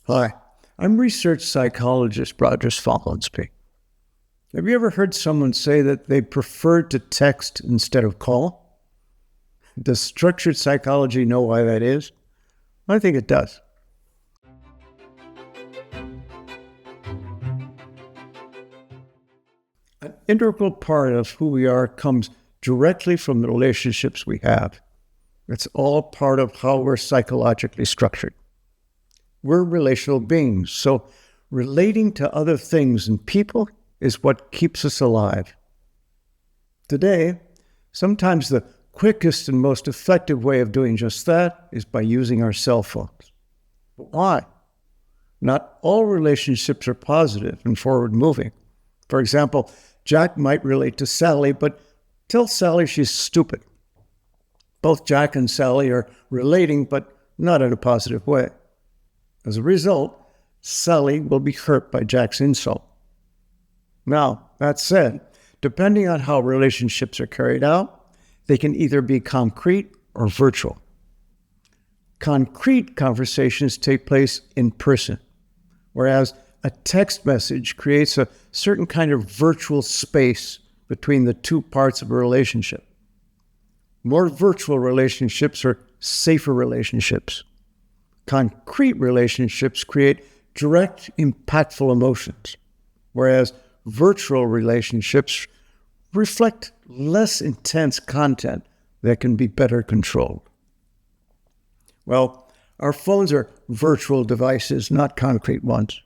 Hi, I'm research psychologist Rogers Follansbee. Have you ever heard someone say that they prefer to text instead of call? Does structured psychology know why that is? I think it does. An integral part of who we are comes directly from the relationships we have. It's all part of how we're psychologically structured. We're relational beings, so relating to other things and people is what keeps us alive. Today, sometimes the quickest and most effective way of doing just that is by using our cell phones. But why? Not all relationships are positive and forward-moving. For example, Jack might relate to Sally, but tell Sally she's stupid. Both Jack and Sally are relating, but not in a positive way. As a result, Sally will be hurt by Jack's insult. Now, that said, depending on how relationships are carried out, they can either be concrete or virtual. Concrete conversations take place in person, whereas a text message creates a certain kind of virtual space between the two parts of a relationship. More virtual relationships are safer relationships. Concrete relationships create direct, impactful emotions, whereas virtual relationships reflect less intense content that can be better controlled. Well, our phones are virtual devices, not concrete ones.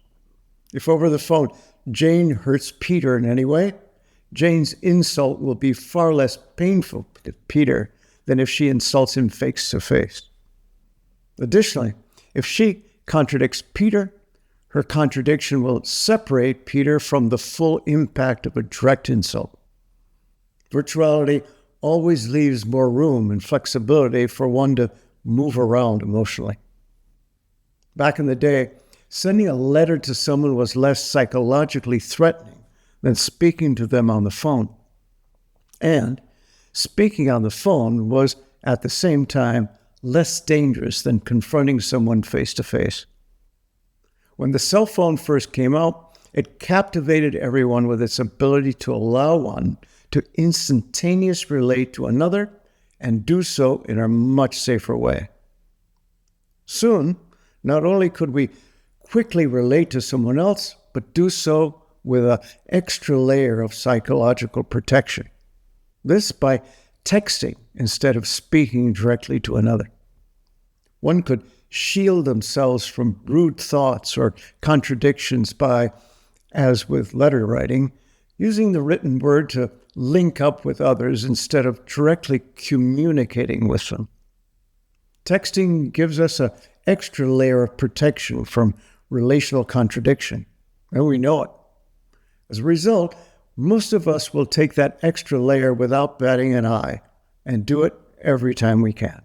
If over the phone Jane hurts Peter in any way, Jane's insult will be far less painful to Peter than if she insults him face-to-face. Additionally, if she contradicts Peter, her contradiction will separate Peter from the full impact of a direct insult. Virtuality always leaves more room and flexibility for one to move around emotionally. Back in the day, sending a letter to someone was less psychologically threatening than speaking to them on the phone. And speaking on the phone was, at the same time, less dangerous than confronting someone face-to-face. When the cell phone first came out, it captivated everyone with its ability to allow one to instantaneously relate to another and do so in a much safer way. Soon, not only could we quickly relate to someone else, but do so with an extra layer of psychological protection. This by texting instead of speaking directly to another. One could shield themselves from rude thoughts or contradictions by, as with letter writing, using the written word to link up with others instead of directly communicating with them. Texting gives us an extra layer of protection from relational contradiction, and we know it. As a result, most of us will take that extra layer without batting an eye and do it every time we can.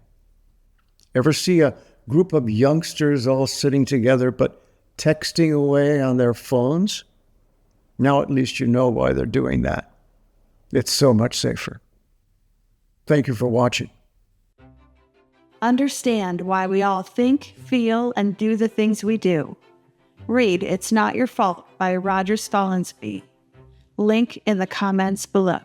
Ever see a group of youngsters all sitting together but texting away on their phones? Now at least you know why they're doing that. It's so much safer. Thank you for watching. Understand why we all think, feel, and do the things we do. Read It's Not Your Fault by Rogers Follansbee. Link in the comments below.